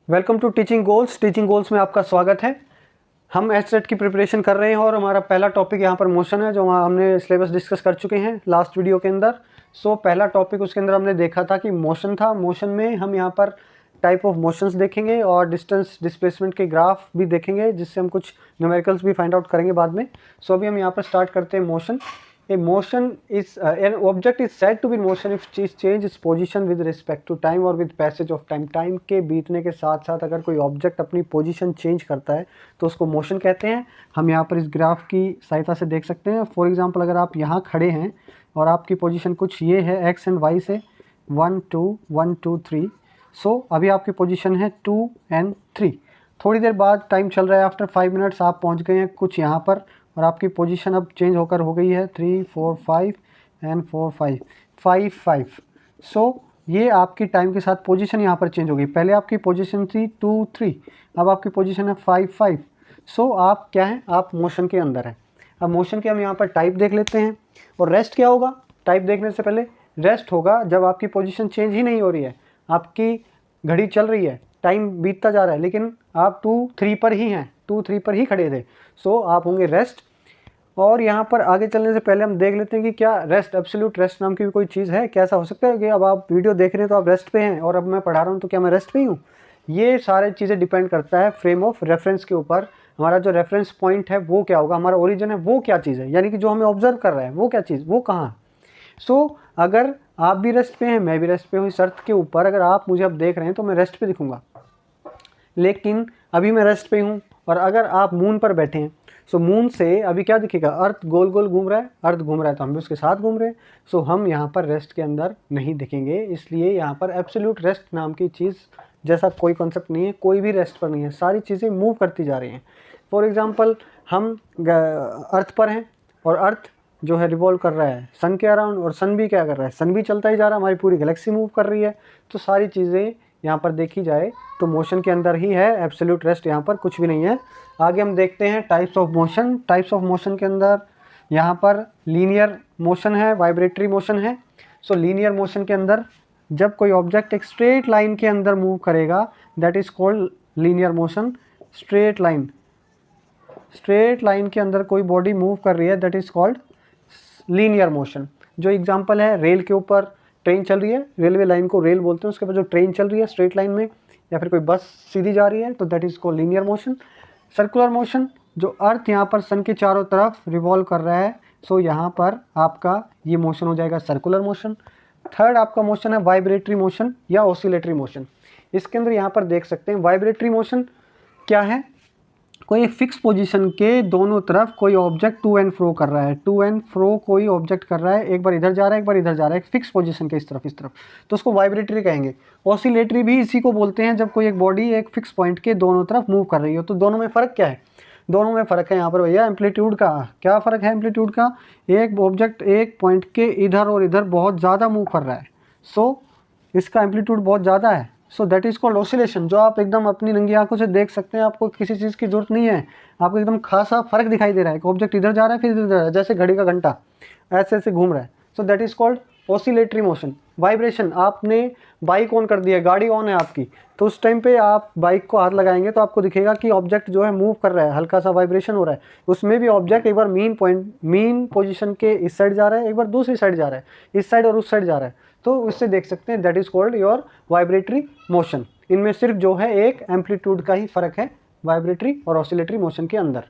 Welcome to teaching goals. Teaching goals में आपका स्वागत है। हम एचसेट की प्रिपरेशन कर रहे हैं और हमारा पहला टॉपिक यहाँ पर मोशन है, जो हमने सिलेबस डिस्कस कर चुके हैं लास्ट वीडियो के अंदर। पहला टॉपिक उसके अंदर हमने देखा था कि मोशन था। मोशन में हम यहाँ पर टाइप ऑफ मोशंस देखेंगे और डिस्टेंस डिस्प्लेसमेंट के ग्राफ भी देखेंगे, जिससे हम कुछ न्यूमेरिकल्स भी फाइंड आउट करेंगे बाद में। अभी हम यहाँ पर स्टार्ट करते हैं motion. A motion is an object is said to be in motion if it change its position with respect to time or with passage of time। Time के बीतने के साथ साथ अगर कोई ऑब्जेक्ट अपनी पोजीशन चेंज करता है तो उसको मोशन कहते हैं। हम यहाँ पर इस ग्राफ की सहायता से देख सकते हैं। फॉर एग्जांपल, अगर आप यहाँ खड़े हैं और आपकी पोजीशन कुछ ये है एक्स एंड वाई से 1 2 1 2 3। अभी आपकी पोजीशन है 2 and 3। थोड़ी देर बाद टाइम चल रहा है, आफ्टर 5 मिनट्स आप पहुँच गए हैं कुछ यहाँ पर और आपकी पोजीशन अब चेंज होकर हो गई है 3 4 5 एंड 4 5 5 5। ये आपकी टाइम के साथ पोजीशन यहाँ पर चेंज हो गई। पहले आपकी पोजीशन थी 2 3, अब आपकी पोजीशन है 5 5। आप क्या हैं, आप मोशन के अंदर हैं। अब मोशन के हम यहाँ पर टाइप देख लेते हैं। और रेस्ट क्या होगा? टाइप देखने से पहले रेस्ट होगा जब आपकी पोजीशन चेंज ही नहीं हो रही है, आपकी घड़ी चल रही है, टाइम बीतता जा रहा है, लेकिन आप 2 3 पर ही हैं, 2 3 पर ही खड़े थे। आप होंगे रेस्ट। और यहाँ पर आगे चलने से पहले हम देख लेते हैं कि क्या रेस्ट, एब्सोल्यूट रेस्ट नाम की भी कोई चीज़ है? कैसा हो सकता है कि अब आप वीडियो देख रहे हैं तो आप रेस्ट पे हैं और अब मैं पढ़ा रहा हूँ तो क्या मैं रेस्ट पे ही हूँ? ये सारी चीज़ें डिपेंड करता है फ्रेम ऑफ रेफरेंस के ऊपर। हमारा जो रेफरेंस पॉइंट है वो क्या होगा, हमारा ओरिजिन है वो क्या चीज़ है, यानी कि जो हमें ऑब्जर्व कर रहा है वो क्या चीज़, वो कहाँ। अगर आप भी रेस्ट पे हैं, मैं भी रेस्ट पे हूँ, इस अर्थ के ऊपर अगर आप मुझे अब देख रहे हैं तो मैं रेस्ट पे दिखूंगा, लेकिन अभी मैं रेस्ट पे हूँ। और अगर आप मून पर बैठे हैं मून से अभी क्या दिखेगा, अर्थ गोल गोल घूम रहा है, अर्थ घूम रहा है तो हम भी उसके साथ घूम रहे हैं। हम यहाँ पर रेस्ट के अंदर नहीं दिखेंगे, इसलिए यहाँ पर एब्सोल्यूट रेस्ट नाम की चीज़ जैसा कोई कॉन्सेप्ट नहीं है, कोई भी रेस्ट पर नहीं है, सारी चीज़ें मूव करती जा रही हैं। फॉर एग्जांपल, हम अर्थ पर हैं और अर्थ जो है रिवॉल्व कर रहा है सन के अराउंड, और सन भी क्या कर रहा है, सन भी चलता ही जा रहा है, हमारी पूरी गैलेक्सी मूव कर रही है। तो सारी चीज़ें यहाँ पर देखी जाए तो मोशन के अंदर ही है, एब्सोल्यूट रेस्ट यहाँ पर कुछ भी नहीं है। आगे हम देखते हैं types of motion. Types of motion के अंदर यहाँ पर लीनियर मोशन है, वाइब्रेटरी मोशन है। लीनियर मोशन के अंदर जब कोई ऑब्जेक्ट एक स्ट्रेट लाइन के अंदर मूव करेगा that is called linear motion. Straight line के अंदर कोई बॉडी मूव कर रही है that is called linear motion. जो एग्जांपल है, रेल के ऊपर ट्रेन चल रही है, रेलवे लाइन को रेल बोलते हैं, उसके बाद जो ट्रेन चल रही है स्ट्रेट लाइन में, या फिर कोई बस सीधी जा रही है तो that is called linear motion. Circular motion, जो अर्थ यहाँ पर सन के चारों तरफ रिवॉल्व कर रहा है, यहाँ पर आपका ये मोशन हो जाएगा सर्कुलर मोशन। थर्ड आपका मोशन है वाइब्रेटरी मोशन या ऑसिलेटरी मोशन। इसके अंदर यहाँ पर देख सकते हैं वाइब्रेटरी मोशन क्या है, कोई फिक्स पोजीशन के दोनों तरफ कोई ऑब्जेक्ट टू एंड फ्रो कर रहा है, टू एंड फ्रो कोई ऑब्जेक्ट कर रहा है, एक बार इधर जा रहा है एक बार इधर जा रहा है, फिक्स पोजीशन के इस तरफ तो उसको वाइब्रेटरी कहेंगे। ऑसिलेटरी भी इसी को बोलते हैं, जब कोई एक बॉडी एक फिक्स पॉइंट के दोनों तरफ मूव कर रही हो। तो दोनों में फ़र्क क्या है? दोनों में फ़र्क है यहाँ पर भैया एम्पलीट्यूड का। क्या फ़र्क है एम्पलीट्यूड का? एक ऑब्जेक्ट एक पॉइंट के इधर और इधर बहुत ज़्यादा मूव कर रहा है, इसका एम्पलीट्यूड बहुत ज़्यादा है। दैट इज़ कॉल्ड ऑसिलेशन, जो आप एकदम अपनी नंगी आंखों से देख सकते हैं। आपको किसी चीज़ की जरूरत नहीं है, आपको एकदम खासा फर्क दिखाई दे रहा है कि ऑब्जेक्ट इधर जा रहा है फिर इधर जा रहा है, जैसे घड़ी का घंटा ऐसे ऐसे घूम रहा है। That is called oscillatory motion. Vibration, आपने बाइक ऑन कर दिया, गाड़ी ऑन है आपकी, तो उस टाइम पे आप बाइक को हाथ लगाएंगे तो आपको दिखेगा कि ऑब्जेक्ट जो है मूव कर रहा है, हल्का सा वाइब्रेशन हो रहा है। उसमें भी ऑब्जेक्ट एक बार मीन पोजीशन के इस साइड जा रहा है, एक बार दूसरी साइड जा रहा है, इस साइड और उस साइड जा रहा है, तो उससे देख सकते हैं that is called your vibratory motion. इनमें सिर्फ जो है एक एम्पलीट्यूड का ही फ़र्क है वाइब्रेटरी और ऑसिलेटरी मोशन के अंदर।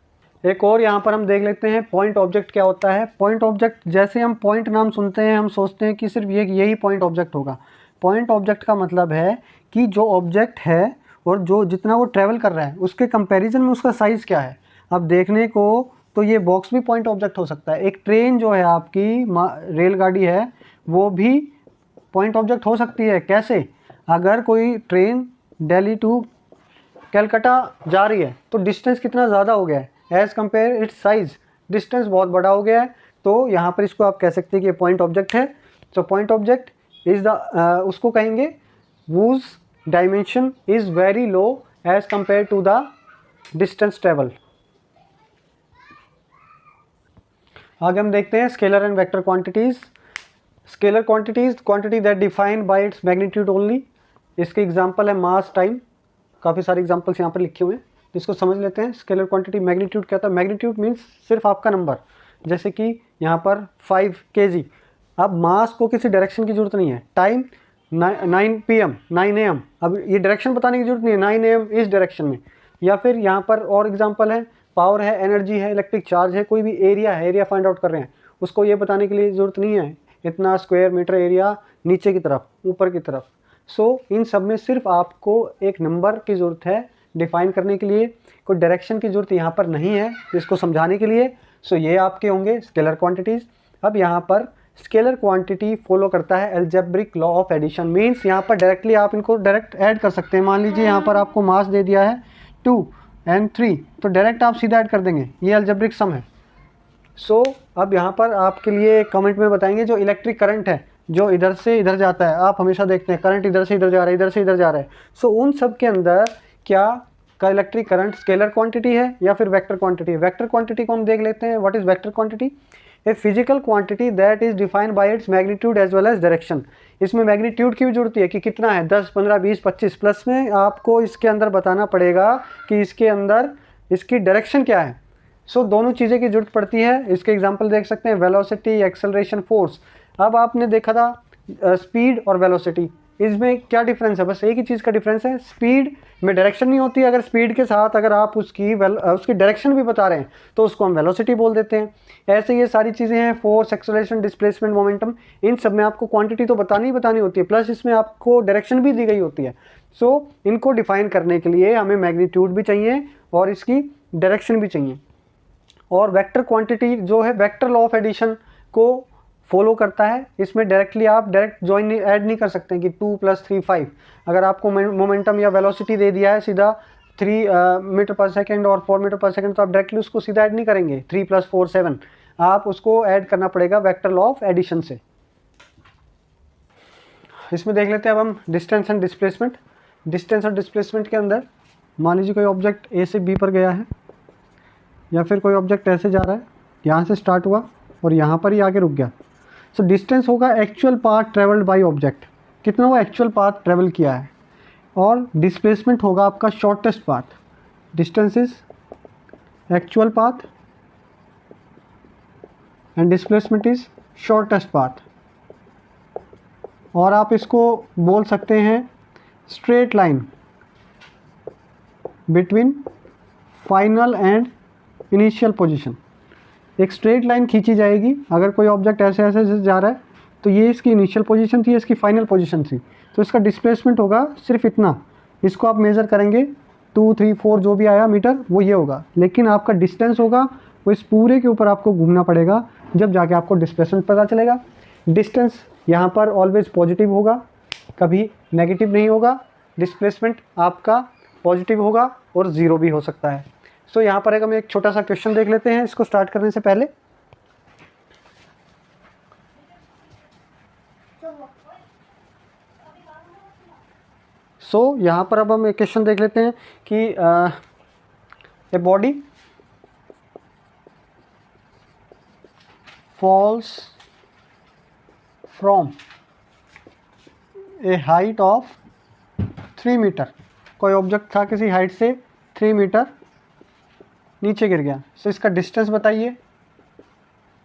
एक और यहाँ पर हम देख लेते हैं पॉइंट ऑब्जेक्ट क्या होता है। पॉइंट ऑब्जेक्ट, जैसे हम पॉइंट नाम सुनते हैं हम सोचते हैं कि सिर्फ यही पॉइंट ऑब्जेक्ट होगा। पॉइंट ऑब्जेक्ट का मतलब है कि जो ऑब्जेक्ट है और जो जितना वो ट्रैवल कर रहा है उसके कंपैरिजन में उसका साइज़ क्या है। अब देखने को तो ये बॉक्स भी पॉइंट ऑब्जेक्ट हो सकता है, एक ट्रेन जो है आपकी रेलगाड़ी है वो भी पॉइंट ऑब्जेक्ट हो सकती है। कैसे? अगर कोई ट्रेन दिल्ली टू कलकत्ता जा रही है तो डिस्टेंस कितना ज़्यादा हो गया है as compare it's size, distance बहुत बड़ा हो गया है, तो यहाँ पर इसको आप कह सकते हैं कि ये पॉइंट ऑब्जेक्ट है। पॉइंट ऑब्जेक्ट इज़ द उसको कहेंगे whose dimension is very low as compared to the distance travel। आगे हम देखते हैं scalar and vector quantities. Scalar quantities, quantity that defined by its magnitude only. इसके एग्जांपल है मास, time. काफ़ी सारे एग्जांपल्स यहाँ पर लिखे हुए हैं, जिसको समझ लेते हैं। स्केलर क्वांटिटी मैग्नीट्यूड क्या होता है? मैग्नीट्यूड मीन्स सिर्फ आपका नंबर, जैसे कि यहाँ पर 5 kg। अब मास को किसी डायरेक्शन की जरूरत नहीं है। टाइम 9 PM 9 AM, अब ये डायरेक्शन बताने की जरूरत नहीं है, 9 AM इस डायरेक्शन में। या फिर यहाँ पर और एग्जांपल है, पावर है, एनर्जी है, इलेक्ट्रिक चार्ज है, कोई भी एरिया है, एरिया फाइंड आउट कर रहे हैं, उसको ये बताने के लिए ज़रूरत नहीं है इतना स्क्वायर मीटर एरिया नीचे की तरफ, ऊपर की तरफ। सो इन सब में सिर्फ आपको एक नंबर की ज़रूरत है डिफाइन करने के लिए, कोई डायरेक्शन की ज़रूरत यहाँ पर नहीं है इसको समझाने के लिए। सो ये आपके होंगे स्केलर क्वांटिटीज़। अब यहाँ पर स्केलर क्वांटिटी फॉलो करता है algebraic law of addition, means यहाँ पर डायरेक्टली आप इनको डायरेक्ट ऐड कर सकते हैं। मान लीजिए यहाँ पर आपको मास दे दिया है 2 और 3, तो डायरेक्ट आप सीधा ऐड कर देंगे, ये अलजेब्रिक सम है। सो अब यहाँ पर आपके लिए कमेंट में बताएंगे जो इलेक्ट्रिक करंट है जो इधर से इधर जाता है, आप हमेशा देखते हैं करंट इधर से इधर जा रहा है, इधर से इधर जा रहा है। सो उन सब के अंदर क्या का इलेक्ट्रिक करंट स्केलर क्वांटिटी है या फिर वेक्टर क्वांटिटी है? वेक्टर क्वांटिटी को हम देख लेते हैं। What is vector quantity? A physical quantity that is defined by its magnitude as well as direction. इसमें मैग्नीट्यूड की भी जरूरत है कि कितना है, 10, 15, 20, 25, प्लस में आपको इसके अंदर बताना पड़ेगा कि इसके अंदर इसकी डायरेक्शन क्या है। सो दोनों चीज़ें की जरूरत पड़ती है। इसके एग्जांपल देख सकते हैं, वेलोसिटी, एक्सेलरेशन, फोर्स। अब आपने देखा था स्पीड और वेलोसिटी, इसमें क्या डिफरेंस है? बस एक ही चीज़ का डिफरेंस है, स्पीड में डायरेक्शन नहीं होती। अगर स्पीड के साथ अगर आप उसकी डायरेक्शन भी बता रहे हैं तो उसको हम वेलोसिटी बोल देते हैं। ऐसे ये सारी चीज़ें हैं, फोर्स, एक्सेलरेशन, डिस्प्लेसमेंट, मोमेंटम, इन सब में आपको क्वांटिटी तो बतानी ही बतानी होती है, प्लस इसमें आपको डायरेक्शन भी दी गई होती है। सो इनको डिफाइन करने के लिए हमें मैग्नीट्यूड भी चाहिए और इसकी डायरेक्शन भी चाहिए। और वेक्टर क्वांटिटी जो है वेक्टर लॉ ऑफ एडिशन को फॉलो करता है। इसमें डायरेक्टली आप डायरेक्ट ज्वाइन ऐड नहीं कर सकते कि 2 + 3 5। अगर आपको मोमेंटम या वेलोसिटी दे दिया है सीधा 3 मीटर पर सेकेंड और 4 मीटर पर सेकेंड, तो आप डायरेक्टली उसको सीधा ऐड नहीं करेंगे। 3 + 4 7, आप उसको ऐड करना पड़ेगा वेक्टर लॉ ऑफ एडिशन से। इसमें देख लेते हैं अब हम डिस्टेंस एंड डिस्प्लेसमेंट। डिस्टेंस और डिस्प्लेसमेंट के अंदर मान लीजिए कोई ऑब्जेक्ट ए से बी पर गया है, या फिर कोई ऑब्जेक्ट ऐसे जा रहा है, यहाँ से स्टार्ट हुआ और यहाँ पर ही आके रुक गया। सो डिस्टेंस होगा actual path travelled by object, कितना वो एक्चुअल पाथ ट्रेवल किया है। और डिस्प्लेसमेंट होगा आपका shortest path. Distance is actual path and displacement is shortest path. और आप इसको बोल सकते हैं straight line between final and initial position. एक स्ट्रेट लाइन खींची जाएगी, अगर कोई ऑब्जेक्ट ऐसे ऐसे जा रहा है तो ये इसकी इनिशियल पोजीशन थी, इसकी फाइनल पोजीशन थी, तो इसका डिस्प्लेसमेंट होगा सिर्फ इतना। इसको आप मेज़र करेंगे 2, 3, 4 जो भी आया मीटर वो ये होगा, लेकिन आपका डिस्टेंस होगा वो इस पूरे के ऊपर आपको घूमना पड़ेगा, जब जाके आपको डिस्प्लेसमेंट पता चलेगा। डिस्टेंस यहाँ पर ऑलवेज पॉजिटिव होगा, कभी नेगेटिव नहीं होगा। डिस्प्लेसमेंट आपका पॉजिटिव होगा और ज़ीरो भी हो सकता है। सो यहाँ पर हम एक छोटा सा क्वेश्चन देख लेते हैं इसको स्टार्ट करने से पहले। सो यहाँ पर अब हम एक क्वेश्चन देख लेते हैं कि a body falls from a height of 3 metre. कोई ऑब्जेक्ट था किसी हाइट से 3 मीटर नीचे गिर गया। सो इसका डिस्टेंस बताइए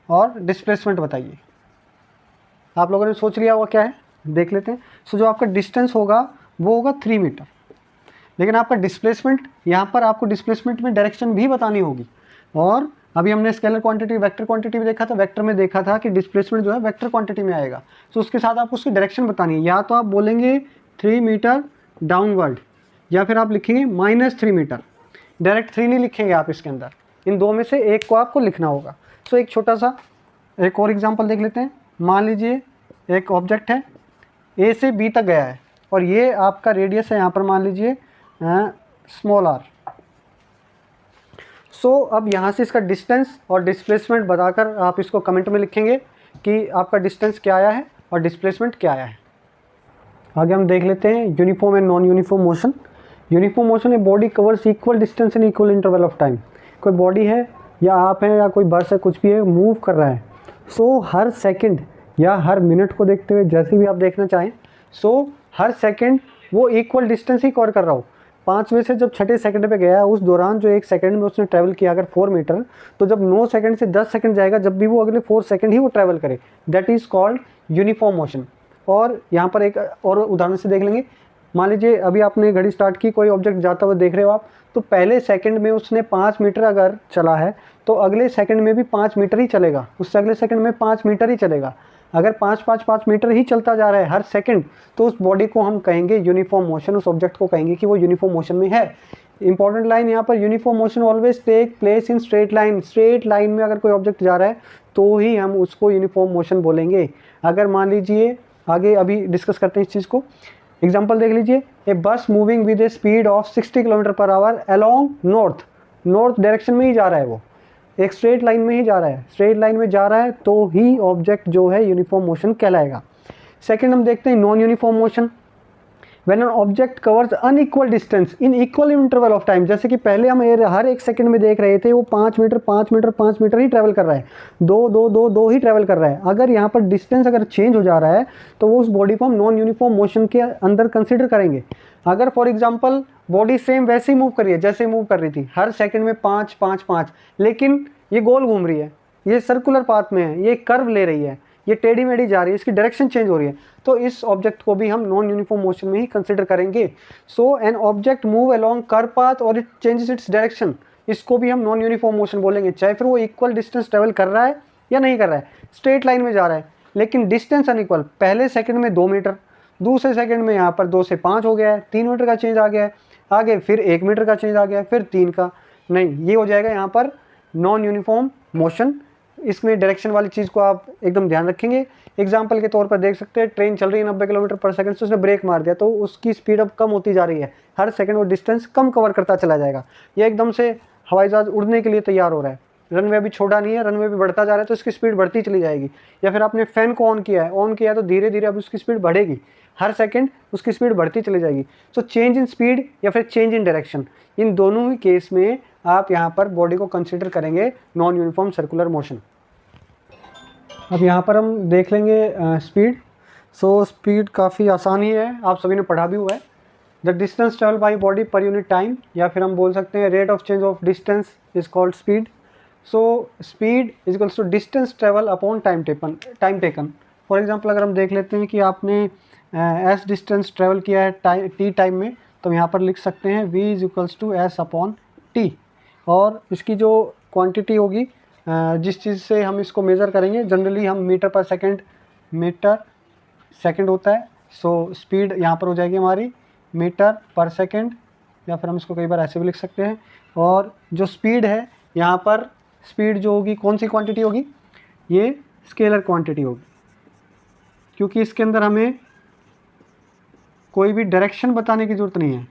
और डिस्प्लेसमेंट बताइए। आप लोगों ने सोच लिया होगा क्या है, देख लेते हैं। सो जो आपका डिस्टेंस होगा वो होगा 3 मीटर, लेकिन आपका डिस्प्लेसमेंट, यहाँ पर आपको डिस्प्लेसमेंट में डायरेक्शन भी बतानी होगी। और अभी हमने स्केलर क्वांटिटी वेक्टर क्वांटिटी भी देखा था, वेक्टर में देखा था कि डिस्प्लेसमेंट जो है वेक्टर क्वांटिटी में आएगा। सो उसके साथ आपको उसकी डायरेक्शन बतानी है। या तो आप बोलेंगे 3 मीटर डाउनवर्ड, या फिर आप लिखेंगे -3 मीटर। डायरेक्ट 3 नहीं लिखेंगे आप इसके अंदर, इन दो में से एक को आपको लिखना होगा। सो एक छोटा सा एक और एग्जांपल देख लेते हैं। मान लीजिए एक ऑब्जेक्ट है, ए से बी तक गया है और ये आपका रेडियस है, यहाँ पर मान लीजिए स्मॉल r। सो अब यहाँ से इसका डिस्टेंस और डिस्प्लेसमेंट बताकर आप इसको कमेंट में लिखेंगे कि आपका डिस्टेंस क्या आया है और डिस्प्लेसमेंट क्या आया है। आगे हम देख लेते हैं uniform and non uniform motion. Uniform motion a body covers equal distance in equal interval of time. कोई बॉडी है या आप हैं या कोई बस है, कुछ भी है, मूव कर रहा है। सो हर सेकंड या हर मिनट को देखते हुए, जैसे भी आप देखना चाहें, सो हर सेकंड वो इक्वल डिस्टेंस ही कवर कर रहा हो। 5वें से जब 6ठे सेकंड पे गया, उस दौरान जो 1 सेकंड में उसने ट्रैवल किया अगर 4 मीटर, तो जब 9 सेकंड से 10 सेकंड जाएगा, जब भी वो अगले 4 सेकंड ही वो ट्रैवल करे, that is called uniform motion. और यहाँ पर एक और उदाहरण से देख लेंगे। मान लीजिए अभी आपने घड़ी स्टार्ट की, कोई ऑब्जेक्ट जाता हुआ देख रहे हो आप, तो पहले सेकंड में उसने 5 मीटर अगर चला है तो अगले सेकंड में भी 5 मीटर ही चलेगा, उससे अगले सेकंड में 5 मीटर ही चलेगा। अगर 5 मीटर ही चलता जा रहा है हर सेकंड, तो उस बॉडी को हम कहेंगे यूनिफॉर्म मोशन, उस ऑब्जेक्ट को कहेंगे कि वो यूनिफॉर्म मोशन में है। इंपॉर्टेंट लाइन यहाँ पर, uniform motion always take place in straight line. Straight line में अगर कोई ऑब्जेक्ट जा रहा है तो ही हम उसको यूनिफॉर्म मोशन बोलेंगे। अगर मान लीजिए आगे अभी डिस्कस करते हैं इस चीज़ को, एग्जाम्पल देख लीजिए, ए बस moving with A speed of 60 kilometre per hour along north direction में ही जा रहा है, वो एक स्ट्रेट लाइन में ही जा रहा है, स्ट्रेट लाइन में जा रहा है तो ही ऑब्जेक्ट जो है यूनिफॉर्म मोशन कहलाएगा। सेकंड हम देखते हैं non uniform motion. When an object covers unequal distance in equal interval of time, जैसे कि पहले हम हर 1 सेकंड में देख रहे थे वो 5 मीटर ही ट्रैवल कर रहा है, 2 ही ट्रैवल कर रहा है। अगर यहाँ पर डिस्टेंस अगर चेंज हो जा रहा है तो वो उस बॉडी को हम नॉन यूनिफॉर्म मोशन के अंदर कंसिडर करेंगे। अगर फॉर एग्जाम्पल बॉडी सेम वैसे ही मूव कर रही है जैसे मूव कर रही थी, हर सेकंड में 5, लेकिन ये गोल घूम रही है, ये सर्कुलर पाथ में है, ये कर्व ले रही है, ये टेढ़ी मेढ़ी जा रही है, इसकी डायरेक्शन चेंज हो रही है, तो इस ऑब्जेक्ट को भी हम नॉन यूनिफॉर्म मोशन में ही कंसिडर करेंगे। So an object move along curve path और इट चेंजेस इट्स डायरेक्शन, इसको भी हम नॉन यूनिफॉर्म मोशन बोलेंगे, चाहे फिर वो इक्वल डिस्टेंस ट्रेवल कर रहा है या नहीं कर रहा है। स्ट्रेट लाइन में जा रहा है लेकिन डिस्टेंस अनइक्वल, पहले सेकंड में 2 मीटर, दूसरे सेकंड में यहाँ पर 2 से 5 हो गया है, 3 मीटर का चेंज आ गया है, आगे फिर 1 मीटर का चेंज आ गया है, फिर 3 का, नहीं, ये हो जाएगा यहाँ पर नॉन यूनिफॉर्म मोशन। इसमें डायरेक्शन वाली चीज़ को आप एकदम ध्यान रखेंगे। एग्जाम्पल के तौर पर देख सकते हैं, ट्रेन चल रही है 90 किलोमीटर पर सेकंड से, उसने ब्रेक मार दिया तो उसकी स्पीड अब कम होती जा रही है, हर सेकंड वो डिस्टेंस कम कवर करता चला जाएगा। ये एकदम से हवाई जहाज उड़ने के लिए तैयार हो रहा है, रनवे भी छोटा नहीं है, रनवे भी बढ़ता जा रहा है तो इसकी स्पीड बढ़ती चली जाएगी। या फिर आपने फैन को ऑन किया है तो धीरे धीरे अब उसकी स्पीड बढ़ेगी, हर सेकंड उसकी स्पीड बढ़ती चली जाएगी। सो चेंज इन स्पीड या फिर चेंज इन डायरेक्शन, इन दोनों ही केस में आप यहाँ पर बॉडी को कंसिडर करेंगे नॉन यूनिफॉर्म सर्कुलर मोशन। अब यहाँ पर हम देख लेंगे स्पीड। सो स्पीड काफ़ी आसान ही है, आप सभी ने पढ़ा भी हुआ है। The distance travel by body per unit time, या फिर हम बोल सकते हैं rate of change of distance is called speed. So speed is equals to distance travel upon time taken. For example अगर हम देख लेते हैं कि आपने एस डिस्टेंस ट्रेवल किया है टी टाइम में, तो यहाँ पर लिख सकते हैं v is equals to S upon T, और इसकी जो क्वांटिटी होगी जिस चीज़ से हम इसको मेज़र करेंगे, जनरली हम मीटर सेकंड होता है। सो स्पीड यहाँ पर हो जाएगी हमारी मीटर पर सेकंड, या फिर हम इसको कई बार ऐसे भी लिख सकते हैं। और जो स्पीड है यहाँ पर, स्पीड जो होगी कौन सी क्वांटिटी होगी, ये स्केलर क्वांटिटी होगी, क्योंकि इसके अंदर हमें कोई भी डायरेक्शन बताने की ज़रूरत नहीं है,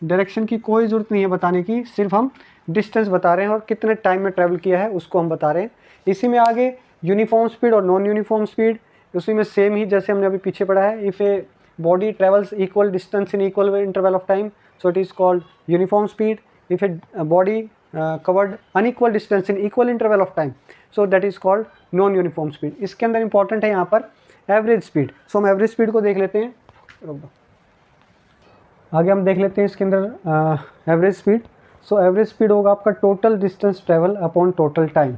डायरेक्शन की कोई ज़रूरत नहीं है बताने की, सिर्फ हम डिस्टेंस बता रहे हैं और कितने टाइम में ट्रैवल किया है उसको हम बता रहे हैं। इसी में आगे यूनिफॉर्म स्पीड और नॉन यूनिफॉर्म स्पीड, उसी में सेम ही जैसे हमने अभी पीछे पढ़ा है, if a body travels equal distance in equal interval of time so it is called uniform speed. If a body covered unequal distance in equal interval of time so that is called non uniform speed. इसके अंदर important है यहाँ पर average speed. सो हम average speed को देख लेते हैं, आगे हम देख लेते हैं इसके अंदर average speed. So average speed होगा आपका total distance travel upon total time.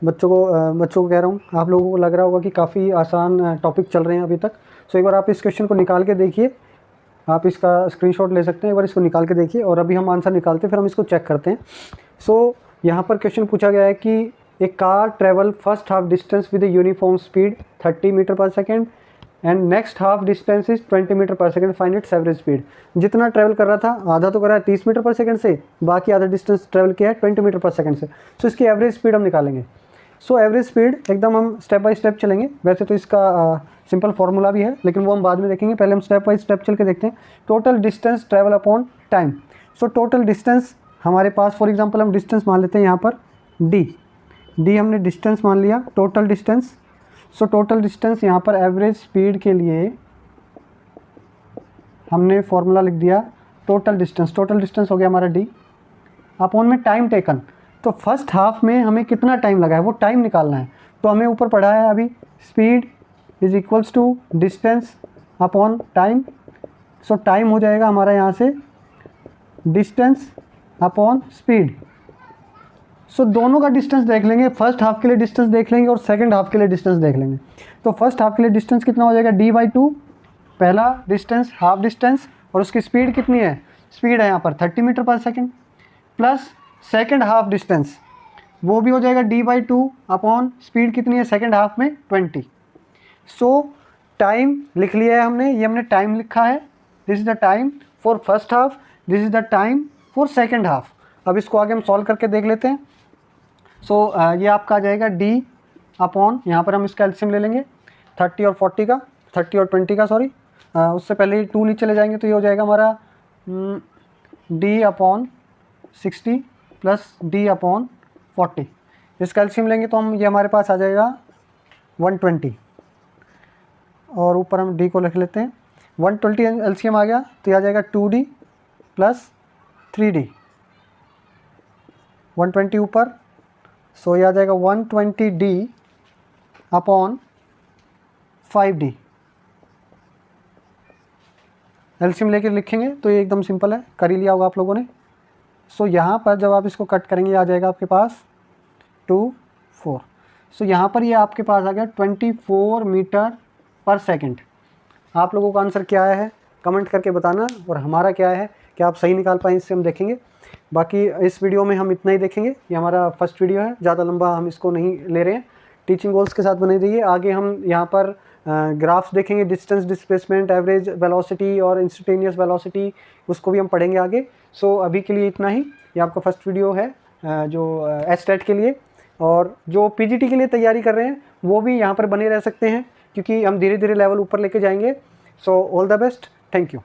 बच्चों को कह रहा हूँ, आप लोगों को लग रहा होगा कि काफ़ी आसान टॉपिक चल रहे हैं अभी तक। सो एक बार आप इस क्वेश्चन को निकाल के देखिए, आप इसका स्क्रीनशॉट ले सकते हैं, एक बार इसको निकाल के देखिए और अभी हम आंसर निकालते हैं, फिर हम इसको चेक करते हैं। सो यहाँ पर क्वेश्चन पूछा गया है कि a car travel first half distance with a uniform speed 30 metre per second and next half distance is 20 metre per second, find its average speed. जितना ट्रैवल कर रहा था आधा तो कर रहा है 30 मीटर पर सेकंड से, बाकी आधा डिस्टेंस ट्रैवल किया है 20 मीटर पर सेकंड से। सो इसकी एवरेज स्पीड हम निकालेंगे। सो एवरेज स्पीड एकदम हम स्टेप बाय स्टेप चलेंगे, वैसे तो इसका सिंपल फार्मूला भी है लेकिन वो हम बाद में देखेंगे, पहले हम स्टेप बाय स्टेप चल के देखते हैं। Total distance travel upon time. So total distance हमारे पास, फॉर एग्जाम्पल हम डिस्टेंस मान लेते हैं यहाँ पर डी हमने डिस्टेंस मान लिया, total distance. So total distance यहाँ पर एवरेज स्पीड के लिए हमने फॉर्मूला लिख दिया टोटल डिस्टेंस हो गया हमारा डी अपॉन में टाइम टेकन। तो फर्स्ट हाफ में हमें कितना टाइम लगा है वो टाइम निकालना है। तो हमें ऊपर पढ़ा है अभी speed is equals to distance upon time. So time हो जाएगा हमारा यहाँ से डिस्टेंस अपॉन स्पीड। सो दोनों का डिस्टेंस देख लेंगे, फर्स्ट हाफ के लिए डिस्टेंस देख लेंगे और सेकंड हाफ के लिए डिस्टेंस देख लेंगे। तो फर्स्ट हाफ के लिए डिस्टेंस कितना हो जाएगा, d/2 पहला डिस्टेंस, हाफ डिस्टेंस, और उसकी स्पीड कितनी है, स्पीड है यहाँ पर 30 metre per second, plus second half distance वो भी हो जाएगा d/2 अपॉन स्पीड कितनी है सेकंड हाफ में 20। सो टाइम लिख लिया है हमने, ये हमने टाइम लिखा है, this is the time for first half, this is the time for second half. अब इसको आगे हम सॉल्व करके देख लेते हैं। सो ये आपका आ जाएगा d अपॉन, यहाँ पर हम इसका एलसीएम ले लेंगे 30 और 40 का, 30 और 20 का सॉरी, उससे पहले 2 नीचे ले जाएंगे तो ये हो जाएगा हमारा d upon 60 plus d upon 40। इसका एलसीएम लेंगे तो हम ये हमारे पास आ जाएगा 120, और ऊपर हम d को लिख लेते हैं 120 एलसीएम आ गया तो ये आ जाएगा 2d प्लस 3d, 120 ऊपर, सो ये आ जाएगा 120d अपॉन 5d। एलसीएम लेके लिखेंगे तो ये एकदम सिंपल है, कर ही लिया होगा आप लोगों ने। सो यहाँ पर जब आप इसको कट करेंगे आ जाएगा आपके पास 2 4। सो यहाँ पर ये आपके पास आ गया 24 मीटर पर सेकंड। आप लोगों का आंसर क्या है कमेंट करके बताना, और हमारा क्या है कि आप सही निकाल पाएँ, इससे हम देखेंगे। बाकी इस वीडियो में हम इतना ही देखेंगे, ये हमारा फर्स्ट वीडियो है, ज़्यादा लंबा हम इसको नहीं ले रहे हैं, टीचिंग गोल्स के साथ बने रहिए। आगे हम यहाँ पर ग्राफ्स देखेंगे, डिस्टेंस, डिस्प्लेसमेंट, एवरेज वेलोसिटी और इंस्टेंटेनियस वेलोसिटी, उसको भी हम पढ़ेंगे आगे। सो अभी के लिए इतना ही, ये आपका फर्स्ट वीडियो है जो एसटेट के लिए, और जो पीजीटी के लिए तैयारी कर रहे हैं वो भी यहाँ पर बने रह सकते हैं क्योंकि हम धीरे धीरे लेवल ऊपर लेके जाएंगे। So all the best, thank you.